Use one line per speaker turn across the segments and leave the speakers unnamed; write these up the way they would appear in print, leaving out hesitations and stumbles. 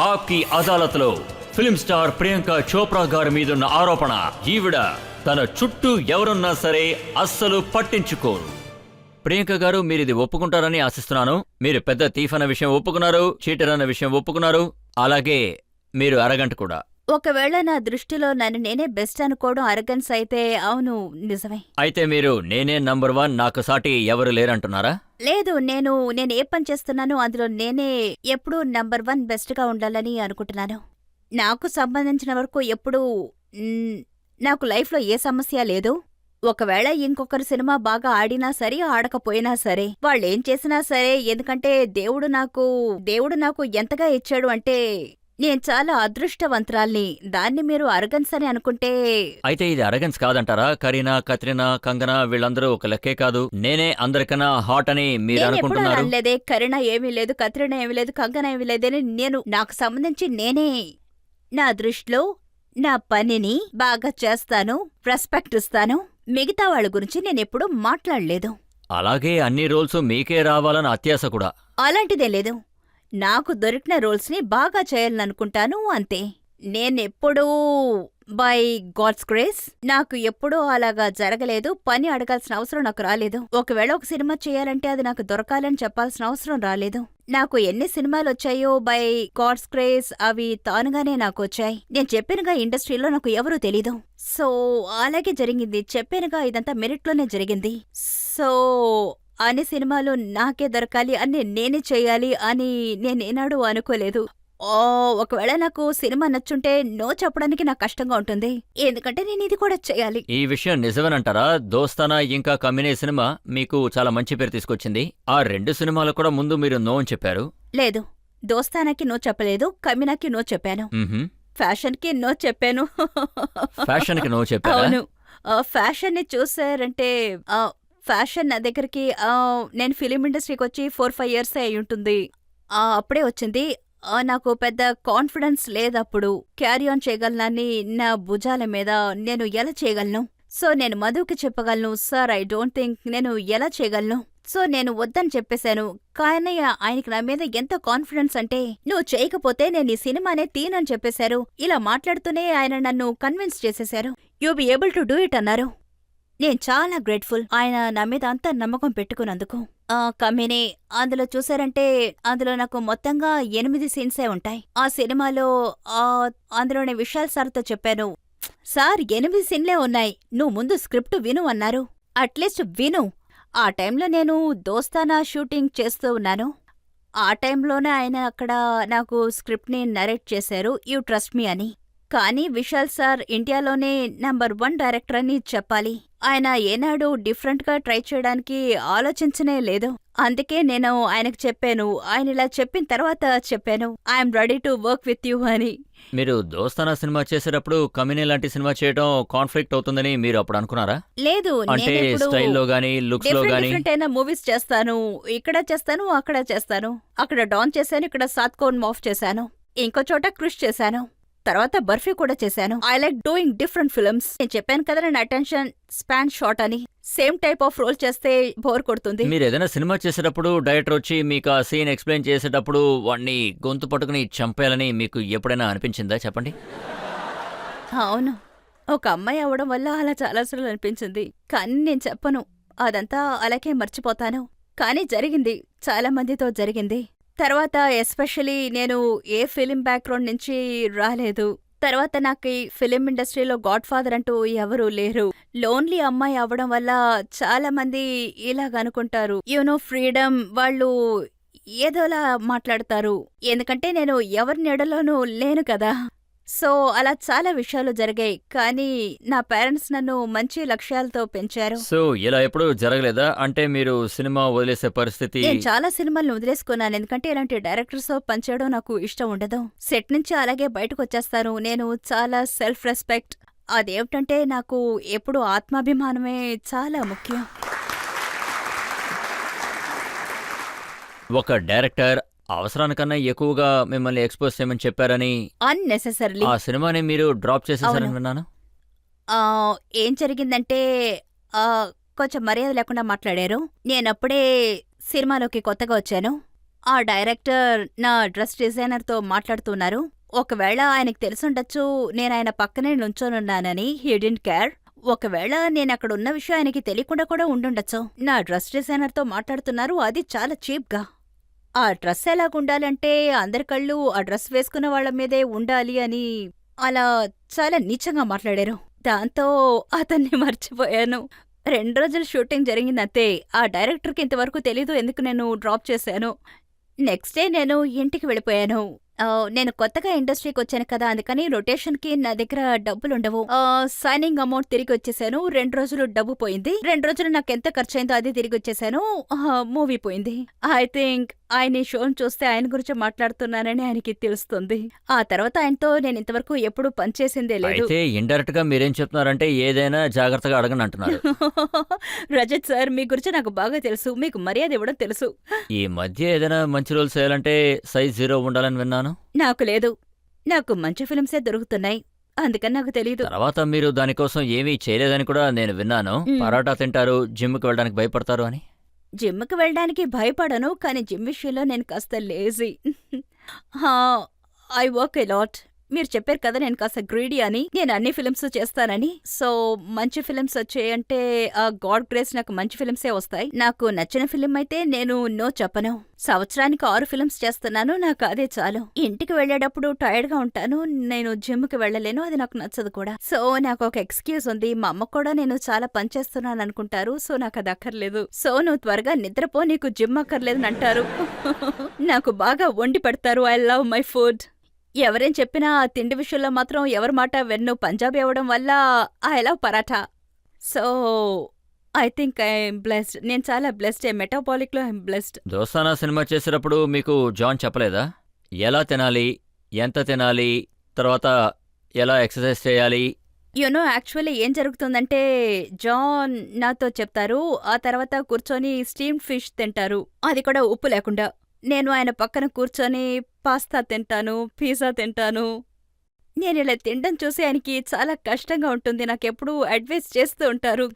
ఆప్కి అదాలత్లో film star Priyanka Chopra గారి మీదున్న ఆరోపణ. ఈవిడ తన చుట్టూ ఎవరున్నా సరే అస్సలు పట్టించుకోరు. ప్రియాంక గారు, మీరు ఇది ఒప్పుకుంటారని ఆశిస్తున్నాను. మీరు పెద్ద థీఫ్ అన్న విషయం ఒప్పుకున్నారు, చీటర్ అన్న విషయం ఒప్పుకున్నారు, అలాగే మీరు అరగంట కూడా.
ఒకవేళ నా దృష్టిలో నన్ను నేనే బెస్ట్ అనుకోవడం అరగన్స్ అయితే అవును, నిజమే.
అయితే మీరు నేనే నంబర్ 1, నాకు సాటి ఎవరు లేరంటున్నారా?
లేదు, నేను ఏ పని చేస్తున్నానో అందులో నేనే ఎప్పుడూ నంబర్ 1 బెస్ట్గా ఉండాలని అనుకుంటున్నాను. నాకు సంబంధించిన వరకు ఎప్పుడూ నాకు లైఫ్లో ఏ సమస్య లేదు. ఒకవేళ ఇంకొకరు సినిమా బాగా ఆడినా సరే ఆడకపోయినా సరే, వాళ్ళేం చేసినా సరే, ఎందుకంటే దేవుడు నాకు ఎంతగా ఇచ్చాడు అంటే నేను చాలా అదృష్టవంతురాల్ని. దాన్ని మీరు అరగన్స్ అని అనుకుంటే
అయితే ఇది అరగన్స్ కాదంటారా? కరీనా, కత్రినా, కంగనా వీళ్ళందరూ ఒక లెక్కే కాదు. నేనే అందరికన్నా హాట్ అని మీరు అనుకుంటున్నారు?
లేదే, కరీనా ఏమీ లేదు, కత్రినా ఏమీ లేదు, కంగనా ఏమీ లేదని నాకు సంబంధించి నేనే నా దృష్టిలో నా పనిని బాగా చేస్తాను, రెస్పెక్ట్ ఇస్తాను. మిగతా వాళ్ళ గురించి నేనెప్పుడూ మాట్లాడలేదు.
అలాగే అన్ని రోల్స్ మీకే రావాలని అత్యాశ కూడా?
అలాంటిదే లేదు. నాకు దొరికిన రోల్స్ని బాగా చేయాలనుకుంటాను, అంతే. నేనెప్పుడూ బై గాడ్స్ గ్రేస్ నాకు ఎప్పుడూ అలాగా జరగలేదు. పని అడగాల్సిన అవసరం నాకు రాలేదు. ఒకవేళ ఒక సినిమా చేయాలంటే అది నాకు దొరకాలని చెప్పాల్సిన అవసరం రాలేదు. నాకు ఎన్ని సినిమాలు వచ్చాయో బై గాడ్స్ గ్రేస్ అవి తానుగానే నాకు వచ్చాయి. నేను చెప్పానుగా, ఇండస్ట్రీలో నాకు ఎవరూ తెలీదు. సో అలాగే జరిగింది. చెప్పానుగా, ఇదంతా మెరిట్లోనే జరిగింది. సో అన్ని సినిమాలు నాకే దొరకాలి, అన్ని నేనే చేయాలి అని నేనేనాడు అనుకోలేదు. ఒకవేళ నాకు సినిమా నచ్చుంటే నో చెప్పడానికి నాకు కష్టంగా ఉంటుంది, ఎందుకంటే నేను ఇది కూడా చేయాలి.
ఈ విషయం నిజమేనంటారా? దోస్తానా ఇంకా కమినే సినిమా మీకు చాలా మంచి పేరు తీసుకొచ్చింది. ఆ 2 సినిమాలు కూడా ముందు మీరు నో అని చెప్పారు.
లేదు, దోస్తానాకి నో చెప్పలేదు, కమినాకి నో చెప్పాను, ఫ్యాషన్ కి నో చెప్పాను.
ఫ్యాషన్ కి నో చెప్పారు?
అవును. ఫ్యాషన్ ని చూసారంటే ఫ్యాషన్ నా దగ్గరికి నేను ఫిలిం ఇండస్ట్రీకి వచ్చి 4-5 ఇయర్స్ అయి ఉంటుంది. అప్పుడే వచ్చింది. నాకు పెద్ద కాన్ఫిడెన్స్ లేదప్పుడు. క్యారీ ఆన్ చేయగలనని నా భుజాల మీద నేను ఎలా చేయగలను? సో నేను మధుకి చెప్పగలను, సార్ ఐ డోంట్ థింక్ నేను ఎలా చేయగలను. సో నేను వద్దని చెప్పేశాను. కానీ ఆయనకి నా మీద ఎంత కాన్ఫిడెన్స్ అంటే, నువ్వు చేయకపోతే నేను ఈ సినిమానే తీనని చెప్పేశారు. ఇలా మాట్లాడుతూనే ఆయన నన్ను కన్విన్స్ చేసేశారు. You be able to do it అన్నారు. నేను చాలా గ్రేట్ఫుల్ ఆయన నా మీద అంత నమ్మకం పెట్టుకున్నందుకు. కమినే అందులో చూసారంటే అందులో నాకు మొత్తంగా 8 సీన్సే ఉంటాయి. ఆ సినిమాలో అందులో నేను విశాల్ సార్తో చెప్పాను, సార్ 8 సీన్లే ఉన్నాయి, నువ్వు ముందు స్క్రిప్ట్ విను అన్నారు. అట్లీస్ట్ విను. ఆ టైంలో నేను దోస్తానా షూటింగ్ చేస్తూ ఉన్నాను. ఆ టైంలోనే ఆయన అక్కడ నాకు స్క్రిప్ట్ని నరేట్ చేశారు, యూ ట్రస్ట్ మీ అని. కానీ విశాల్ సార్ ఇండియాలోనే నంబర్ 1 డైరెక్టర్ అని చెప్పాలి. ఆయన ఏనాడు డిఫరెంట్గా ట్రై చేయడానికి ఆలోచించనే లేదు. అందుకే నేను ఆయనకు చెప్పాను. ఆయన ఇలా చెప్పిన తర్వాత చెప్పాను, I'm ready to work with you అని.
మీరు దోస్తానా సినిమా చేసేటప్పుడు కమినే లాంటి సినిమా చేయడం కాన్ఫ్లిక్ట్ అవుతుందని మీరు అప్పుడు అనుకున్నారా?
లేదు,
అంటే స్టైల్లో గానీ లుక్స్ లో గానీ
డిఫరెంట్ అయిన మూవీస్ చేస్తాను. ఇక్కడ చేస్తాను, అక్కడ చేస్తాను. అక్కడ డాన్ చేశాను, ఇక్కడ సాత్ కౌన్ మాఫ్ చేశాను, ఇంకో చోట క్రిష్ చేశాను, తర్వాత బర్ఫీ కూడా చేశాను. I like doing different films. నేను చెప్పాను కదా, నా అటెన్షన్ స్పాన్ షార్ట్ అని. సేమ్ టైప్ ఆఫ్ రోల్ చేస్తే బోర్ కొడుతుంది.
మీరు ఏదైనా సినిమా చేసేటప్పుడు డైరెక్టర్ వచ్చి మీకు ఆ సీన్ ఎక్స్ప్లెయిన్ చేసేటప్పుడు వాడిని గొంతు పట్టుకుని చంపేయాలని మీకు ఎప్పుడైనా అనిపించిందా? చెప్పండి.
అవును, ఒక అమ్మాయి అవడం వల్ల అలా చాలాసార్లు అనిపించింది. కానీ నేను చెప్పను, అదంతా అలాగే మర్చిపోతాను. కానీ జరిగింది, చాలా మందితో జరిగింది. తర్వాత ఎస్పెషలీ నేను ఏ ఫిలిం బ్యాక్గ్రౌండ్ నుంచి రాలేదు. తర్వాత నాకు ఈ ఫిలిం ఇండస్ట్రీలో గాడ్ ఫాదర్ అంటూ ఎవరూ లేరు. లోన్లీ అమ్మాయి అవ్వడం వల్ల చాలా మంది ఇలాగనుకుంటారు, యూనో ఫ్రీడమ్, వాళ్ళు ఏదోలా మాట్లాడతారు. ఎందుకంటే నేను ఎవరి నీడలోనూ లేను కదా. సో అలా చాలా విషయాలు జరిగాయి. కానీ నా పేరెంట్స్ నన్ను మంచి లక్ష్యాలతో పెంచారు.
సో ఇలా ఎప్పుడు జరగలేదా? అంటే మీరు సినిమా వదిలేసే పరిస్థితి?
నేను చాలా సినిమాలను వదిలేసుకున్నాను, ఎందుకంటే ఇలాంటి డైరెక్టర్స్ తో పనిచేయడం నాకు ఇష్టం ఉండదు. సెట్ నుంచి అలాగే బయటకు వచ్చేస్తాను. నేను చాలా సెల్ఫ్ రెస్పెక్ట్. అదేమిటంటే నాకు ఎప్పుడు ఆత్మాభిమానమే చాలా ముఖ్యం.
ఒక డైరెక్టర్ అవసరానికన్నా ఎక్కువగా మిమ్మల్ని ఎక్స్పోజ్ చేయమని చెప్పారని
అన్నెసెసరీలీ
ఆ సినిమాని మీరు డ్రాప్ చేసేసారని విన్నాను.
ఏం జరిగిందంటే కొంచెం మర్యాద లేకుండా మాట్లాడారు. నేనప్పుడే సినిమాలోకి కొత్తగా వచ్చాను. ఆ డైరెక్టర్ నా డ్రెస్ డిజైనర్తో మాట్లాడుతున్నారు. ఒకవేళ ఆయనకు తెలుసుండొచ్చు నేను ఆయన పక్కనే నుంచోనున్నానని. He didn't care. ఒకవేళ నేనక్కడున్న విషయం ఆయనకి తెలియకుండా కూడా ఉండుండొచ్చు. నా డ్రెస్ డిజైనర్తో మాట్లాడుతున్నారు, అది చాలా చీప్గా. ఆ డ్రెస్ ఎలాగుండాలంటే అందరి కళ్ళు ఆ డ్రెస్ వేసుకున్న వాళ్ళ మీదే ఉండాలి అని అలా చాలా నీచంగా మాట్లాడారు. దాంతో అతన్ని మర్చిపోయాను. 2 రోజులు షూటింగ్ జరిగిందంతే. ఆ డైరెక్టర్కి ఇంతవరకు తెలీదు ఎందుకు నేను డ్రాప్ చేశాను. నెక్స్ట్ డే నేను ఇంటికి వెళ్ళిపోయాను. నేను కొత్తగా ఇండస్ట్రీకి వచ్చాను కదా, అందుకని రొటేషన్కి నా దగ్గర డబ్బులుండవు. సైనింగ్ అమౌంట్ తిరిగి వచ్చేసాను. 2 రోజులు డబ్బు పోయింది. 2 రోజులు నాకు ఎంత ఖర్చయిందో అది తిరిగి వచ్చేసాను. మూవీ పోయింది. ఐ థింక్ ఆయన ఈ షోని చూస్తే ఆయన గురించి మాట్లాడుతున్నానని ఆయనకి తెలుస్తుంది. ఆ తర్వాత ఆయనతో నేను ఇంతవరకు ఎప్పుడూ పనిచేసిందే లేదు.
అయితే ఇండైరెక్ట్ గా మీరేం చెప్తున్నారంటే ఏదైనా జాగ్రత్తగా అడగని అంటున్నారు.
రజత్ సార్, మీ గురించి నాకు బాగా తెలుసు. మీకు మర్యాద ఇవ్వడం తెలుసు.
ఈ మధ్య ఏదైనా మంచి రోల్స్ చేయాలంటే సైజ్ 0 ఉండాలని విన్నాను.
నాకు లేదు. నాకు మంచి ఫిల్మ్సే దొరుకుతున్నాయి. అందుకని నాకు తెలీదు.
తర్వాత మీరు దానికోసం ఏమీ చేయలేదని కూడా నేను విన్నాను. పరాటా తింటారు, జిమ్కి వెళ్ళడానికి భయపడతారు అని.
జిమ్కి వెళ్ళడానికి భయపడను, కానీ జిమ్ విషయంలో నేను కాస్త lazy. I work a lot. మీరు చెప్పారు కదా నేను కాస్త గ్రీడీ అని. నేను అన్ని ఫిల్మ్స్ చేస్తానని. సో మంచి ఫిల్మ్స్ వచ్చాయంటే గాడ్ గ్రేస్ నాకు మంచి ఫిల్మ్సే వస్తాయి. నాకు నచ్చిన ఫిల్మ్ అయితే నేను నో చెప్పను. సంవత్సరానికి 6 ఫిల్మ్స్ చేస్తున్నాను, నాకు అదే చాలు. ఇంటికి వెళ్ళేటప్పుడు టైర్డ్ గా ఉంటాను. నేను జిమ్కి వెళ్ళలేను, అది నాకు నచ్చదు కూడా. సో నాకు ఒక ఎక్స్క్యూజ్ ఉంది. మా అమ్మ కూడా నేను చాలా పనిచేస్తున్నాను అనుకుంటారు. సో నాకు అది అక్కర్లేదు. సో నువ్వు త్వరగా నిద్రపో, నీకు జిమ్ అక్కర్లేదని అంటారు. నాకు బాగా వండి పెడతారు. I love my food. ఎవరేం చెప్పినా ఆ తిండి విషయంలో మాత్రం ఎవరి మాట వెన్ను. పంజాబీ అవ్వడం వల్ల I love paratha. So I think I'm blessed. నేను చాలా బ్లెస్డ్. మెటాబాలిక్లో ఐఎమ్ బ్లెస్డ్.
దోస్తానా సినిమా చేసేటప్పుడు మీకు జాన్ చెప్పలేదా ఎలా తినాలి, ఎంత తినాలి, తర్వాత ఎలా ఎక్సర్సైజ్ చేయాలి?
యునో యాక్చువల్లీ ఏం జరుగుతుందంటే జాన్ నాతో చెప్తారు. ఆ తర్వాత కూర్చొని స్టీమ్డ్ ఫిష్ తింటారు, అది కూడా ఉప్పు లేకుండా. నేను ఆయన పక్కన కూర్చొని పాస్తా తింటాను, పిజ్జా తింటాను. నేను ఇలా తినడం చూసి ఆయనకి చాలా కష్టంగా ఉంటుంది. నాకెప్పుడూ అడ్వైస్ చేస్తూ ఉంటారు,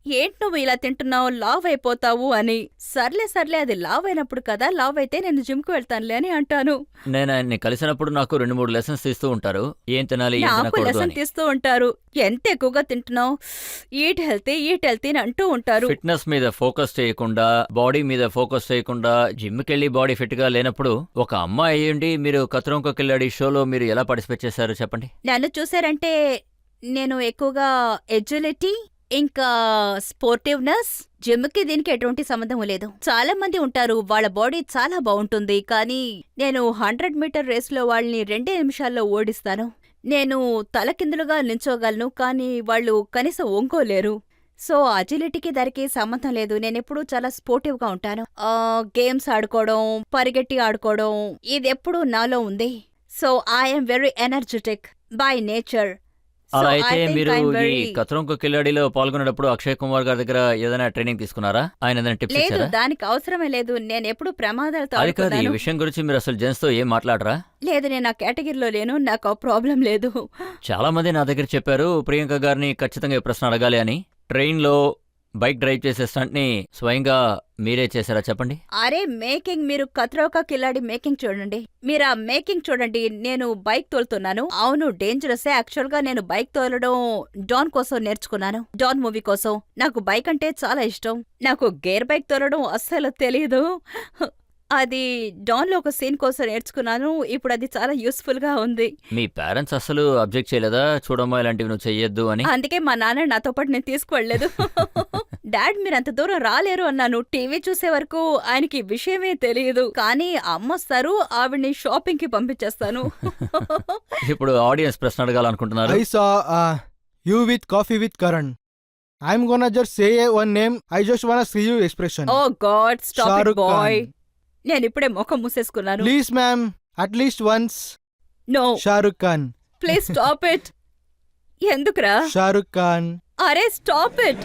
ఏంటి నువ్వు ఇలా తింటున్నావు, లావ్ అయిపోతావు అని. సర్లే సర్లే, అది లావ్ అయినప్పుడు కదా, లావ్ అయితే నేను జిమ్కి వెళ్తానులే అని అంటాను.
నేను ఆయన్ని కలిసినప్పుడు నాకు 2-3 లెసన్స్ తీస్తూ ఉంటారు. ఏం తినాలి, ఏం
నాకు
తినకూడదు
లెసన్
అని.
తీస్తూ ఉంటారు. ఎంత ఎక్కువగా తింటున్నావు, ఈట్ హెల్తీ అని అంటూ ఉంటారు.
ఫిట్నెస్ మీద ఫోకస్ చేయకుండా, బాడీ మీద ఫోకస్ చేయకుండా, జిమ్కి వెళ్ళి బాడీ ఫిట్ గా లేనప్పుడు ఒక అమ్మాయి అయ్యుండి మీరు కత్రంకో కిల్లాడి షోలో మీరు ఎలా పార్టిసిపేట్ చేశారు చెప్పండి?
నన్ను చూసారంటే నేను ఎక్కువగా ఎడ్యులిటీ ఇంకా స్పోర్టివ్నెస్, జిమ్కి దీనికి ఎటువంటి సంబంధం లేదు. చాలా మంది ఉంటారు వాళ్ళ బాడీ చాలా బాగుంటుంది, కానీ నేను 100 మీటర్ రేస్లో వాళ్ళని 2 నిమిషాల్లో ఓడిస్తాను. నేను తలకిందులుగా నించోగలను, కానీ వాళ్ళు కనీసం ఒంగోలేరు. సో అజిలిటీకి దానికి సంబంధం లేదు. నేనెప్పుడూ చాలా స్పోర్టివ్గా ఉంటాను. గేమ్స్ ఆడుకోవడం, పరిగెట్టి ఆడుకోవడం, ఇది ఎప్పుడూ నాలో ఉంది. So I'm very energetic by nature.
అలా అయితే మీరు ఈ కత్రంకో కిల్లాడిలో పాల్గొనేటప్పుడు అక్షయ్ కుమార్ గారి దగ్గర ఏదైనా ట్రైనింగ్ తీసుకున్నారా? ఆయన ఏదైనా టిప్స్
లేదు,
ఇచ్చారా?
దానికి అవసరమే లేదు. నేను ఎప్పుడు ప్రమాదాలతో
అది కాదు, ఈ
ఆడుకున్నాను.
విషయం గురించి మీరు అసలు జెంట్స్ తో ఏం మాట్లాడరా?
లేదు, నేను ఆ కేటగిరీలో లేను. నాకు ఆ ప్రాబ్లం లేదు.
చాలా మంది నా దగ్గర చెప్పారు ప్రియాంక గారిని ఖచ్చితంగా ఈ ప్రశ్న అడగాలి అని. ట్రైన్లో బైక్ డ్రైవ్ చేసే స్టంట్ ని స్వయంగా మీరే చేశారా చెప్పండి?
అరే మేకింగ్, మీరు కత్రోకా కిల్లాడి మేకింగ్ చూడండి. మీరు ఆ మేకింగ్ చూడండి. నేను బైక్ తోలుతున్నాను. అవును, డేంజరస్. యాక్చువల్ గా నేను బైక్ తోలడం డాన్ కోసం నేర్చుకున్నాను, డాన్ మూవీ కోసం. నాకు బైక్ అంటే చాలా ఇష్టం. నాకు గేర్ బైక్ తోలడం అస్సలు తెలీదు. అది డాన్లో ఒక సీన్ కోసం నేర్చుకున్నాను. ఇప్పుడు అది చాలా యూస్ఫుల్ గా ఉంది.
మీ పేరెంట్స్ అసలు అబ్జెక్ట్ చేయలేదా చూడమ్మా ఇలాంటివి నువ్వు చెయ్యొద్దు అని?
అందుకే మా నాన్న నాతో పాటు నేను తీసుకువెళ్ళలేదు. డాడ్ మీరు అంత దూరం రాలేరు అన్నాను. టీవీ చూసే వరకు ఆయనకి విషయమే తెలియదు. కానీ అమ్మొస్తారు, ఆవిడ్ని షాపింగ్ కి పంపించేస్తాను.
ఇప్పుడు ఆడియన్స్ ప్రశ్న అడగాలనుకుంటున్నారు.
I saw you with coffee with Karan. I'm gonna just say one name. I just wanna see you expression.
Oh god, stop it
Shahrukh
boy.
Khan.
నేను ఇప్పుడే ముఖం మూసేసుకున్నాను.
Please, ma'am. At least once.
No,
Shahrukh Khan.
Please stop it. ఎందుకురా?
Shahrukh Khan.
అరే stop it.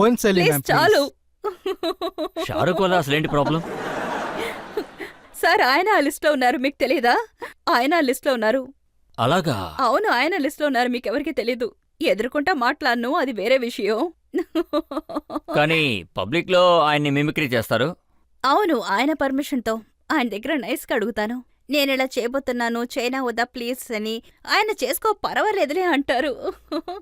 Once only,
please
ma'am.
చాలు.
షారుఖ్ వల్ల అసలు ఏంటి ప్రాబ్లం?
సార్ ఆయన ఆ లిస్ట్ లో ఉన్నారు, మీకు తెలీదా? ఆయన ఆ లిస్ట్ లో ఉన్నారు.
అలాగా?
అవును, ఆయన లిస్ట్ లో ఉన్నారు, మీకెవరికి తెలీదు. ఎదుర్కొంటా మాట్లాడను, అది వేరే విషయం.
కానీ పబ్లిక్ లో ఆయన్ని మిమిక్రీ చేస్తారు.
అవును, ఆయన పర్మిషన్తో ఆయన దగ్గర నైస్గా అడుగుతాను. నేనిలా చేయబోతున్నాను, చైనా వద్దా ప్లీజ్ అని. ఆయన చేసుకో పర్వాలేదులే అంటారు.